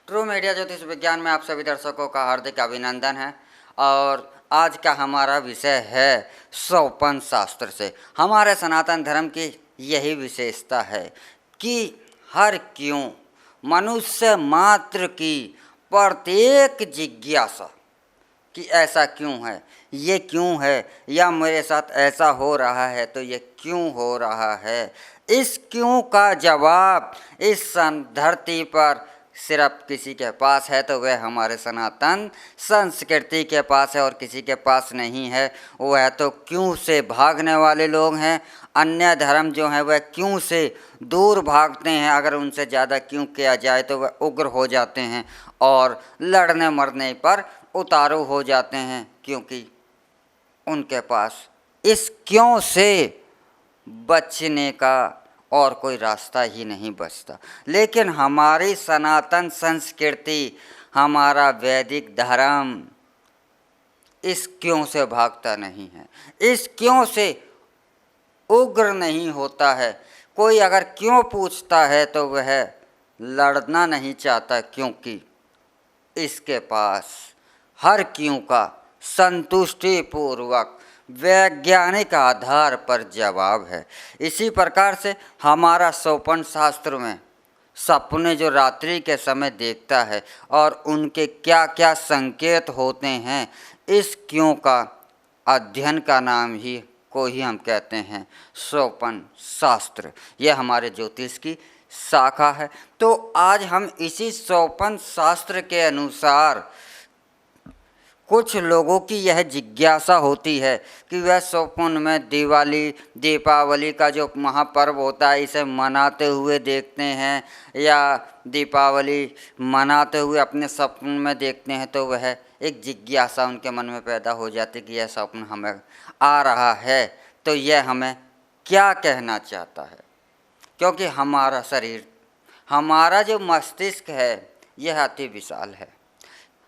True media ज्योतिष विज्ञान में आप सभी दर्शकों का हार्दिक अभिनंदन है। और आज का हमारा विषय है सोपन शास्त्र से। हमारे सनातन धर्म की यही विशेषता है कि हर क्यों मनुष्य मात्र की प्रत्येक जिज्ञासा कि ऐसा क्यों है, ये क्यों है, या मेरे साथ ऐसा हो रहा है तो ये क्यों हो रहा है, इस क्यों का जवाब इस धरती पर सिर्फ किसी के पास है तो वह हमारे सनातन संस्कृति के पास है और किसी के पास नहीं है। वह तो क्यों से भागने वाले लोग हैं। अन्य धर्म जो हैं वह क्यों से दूर भागते हैं। अगर उनसे ज़्यादा क्यों किया जाए तो वह उग्र हो जाते हैं और लड़ने मरने पर उतारू हो जाते हैं, क्योंकि उनके पास इस क्यों से बचने का और कोई रास्ता ही नहीं बचता। लेकिन हमारी सनातन संस्कृति, हमारा वैदिक धर्म इस क्यों से भागता नहीं है, इस क्यों से उग्र नहीं होता है। कोई अगर क्यों पूछता है तो वह लड़ना नहीं चाहता, क्योंकि इसके पास हर क्यों का संतुष्टिपूर्वक वैज्ञानिक आधार पर जवाब है। इसी प्रकार से हमारा सोपन शास्त्र में सपने जो रात्रि के समय देखता है और उनके क्या क्या संकेत होते हैं, इस क्यों का अध्ययन का नाम ही को ही हम कहते हैं सोपन शास्त्र। यह हमारे ज्योतिष की शाखा है। तो आज हम इसी सोपन शास्त्र के अनुसार कुछ लोगों की यह जिज्ञासा होती है कि वह सोपन में दीपावली का जो महापर्व होता है इसे मनाते हुए देखते हैं, या दीपावली मनाते हुए अपने सपन में देखते हैं, तो वह एक जिज्ञासा उनके मन में पैदा हो जाती है कि यह सपन हमें आ रहा है तो यह हमें क्या कहना चाहता है। क्योंकि हमारा शरीर, हमारा जो मस्तिष्क है यह अति विशाल है।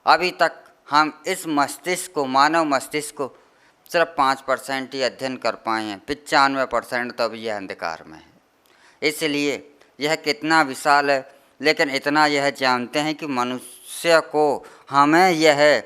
अभी तक हम इस मस्तिष्क को, मानव मस्तिष्क को सिर्फ 5% ही अध्ययन कर पाए हैं। 95% तो अभी यह अंधकार में है। इसलिए यह कितना विशाल है। लेकिन इतना यह जानते हैं कि मनुष्य को हमें यह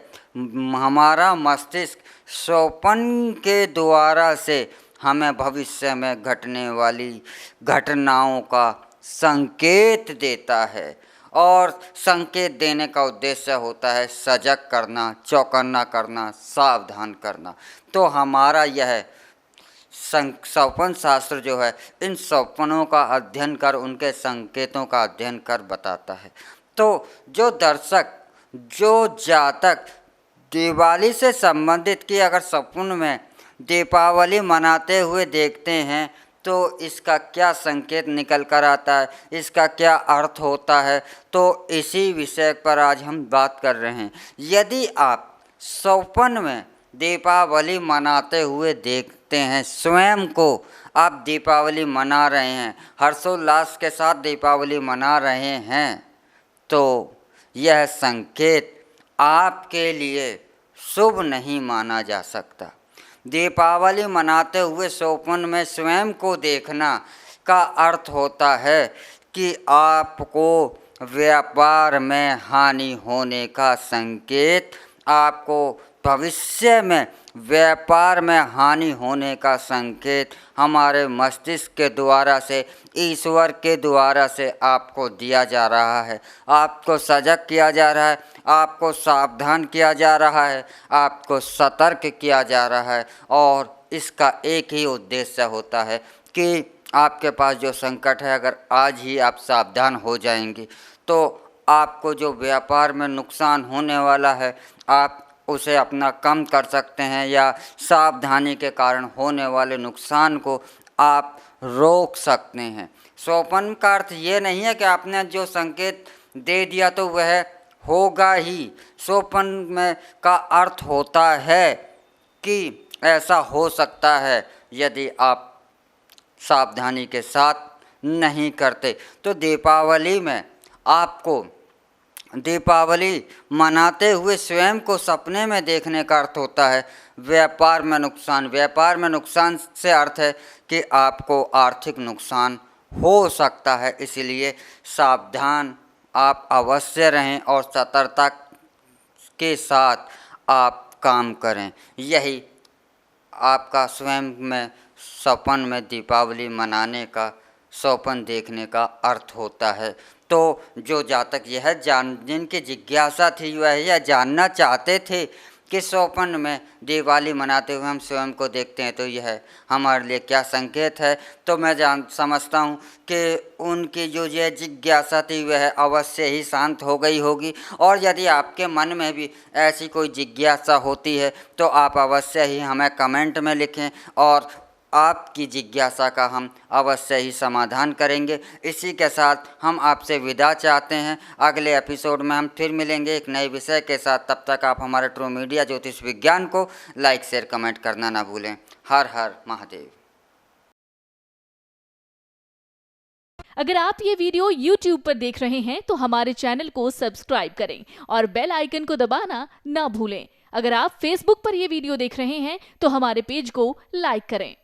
हमारा मस्तिष्क सोपन के द्वारा से हमें भविष्य में घटने वाली घटनाओं का संकेत देता है। और संकेत देने का उद्देश्य होता है सजग करना, चौकन्ना करना, सावधान करना। तो हमारा यह सोपन शास्त्र जो है इन सोपनों का अध्ययन कर, उनके संकेतों का अध्ययन कर बताता है। तो जो दर्शक, जो जातक दिवाली से संबंधित की अगर सपन में दीपावली मनाते हुए देखते हैं तो इसका क्या संकेत निकल कर आता है, इसका क्या अर्थ होता है, तो इसी विषय पर आज हम बात कर रहे हैं। यदि आप सोपन में दीपावली मनाते हुए देखते हैं, स्वयं को आप दीपावली मना रहे हैं, हर्षोल्लास के साथ दीपावली मना रहे हैं, तो यह संकेत आपके लिए शुभ नहीं माना जा सकता। दीपावली मनाते हुए सोपन में स्वयं को देखना का अर्थ होता है कि आपको व्यापार में हानि होने का संकेत, आपको भविष्य में व्यापार में हानि होने का संकेत हमारे मस्तिष्क के द्वारा से, ईश्वर के द्वारा से आपको दिया जा रहा है। आपको सजग किया जा रहा है, आपको सावधान किया जा रहा है, आपको सतर्क किया जा रहा है। और इसका एक ही उद्देश्य होता है कि आपके पास जो संकट है, अगर आज ही आप सावधान हो जाएंगे तो आपको जो व्यापार में नुकसान होने वाला है आप उसे अपना कम कर सकते हैं, या सावधानी के कारण होने वाले नुकसान को आप रोक सकते हैं। सोपन का अर्थ ये नहीं है कि आपने जो संकेत दे दिया तो वह होगा ही। सोपन में का अर्थ होता है कि ऐसा हो सकता है यदि आप सावधानी के साथ नहीं करते। तो दीपावली में आपको दीपावली मनाते हुए स्वयं को सपने में देखने का अर्थ होता है व्यापार में नुकसान। व्यापार में नुकसान से अर्थ है कि आपको आर्थिक नुकसान हो सकता है, इसलिए सावधान आप अवश्य रहें और सतर्कता के साथ आप काम करें। यही आपका स्वयं में सपन में दीपावली मनाने का, स्वप्न देखने का अर्थ होता है। तो जो जातक यह जिनकी जिज्ञासा थी वह यह जानना चाहते थे कि स्वप्न में दिवाली मनाते हुए हम स्वयं को देखते हैं, तो यह हमारे लिए क्या संकेत है। तो मैं समझता हूँ कि उनकी जो यह जिज्ञासा थी वह अवश्य ही शांत हो गई होगी। और यदि आपके मन में भी ऐसी कोई जिज्ञासा होती है तो आप अवश्य ही हमें कमेंट में लिखें और आपकी जिज्ञासा का हम अवश्य ही समाधान करेंगे। इसी के साथ हम आपसे विदा चाहते हैं। अगले एपिसोड में हम फिर मिलेंगे एक नए विषय के साथ। तब तक आप हमारे ट्रू मीडिया ज्योतिष विज्ञान को लाइक शेयर कमेंट करना ना भूलें। हर हर महादेव। अगर आप ये वीडियो YouTube पर देख रहे हैं तो हमारे चैनल को सब्सक्राइब करें और बेल आइकन को दबाना ना भूलें। अगर आप Facebook पर ये वीडियो देख रहे हैं तो हमारे पेज को लाइक करें।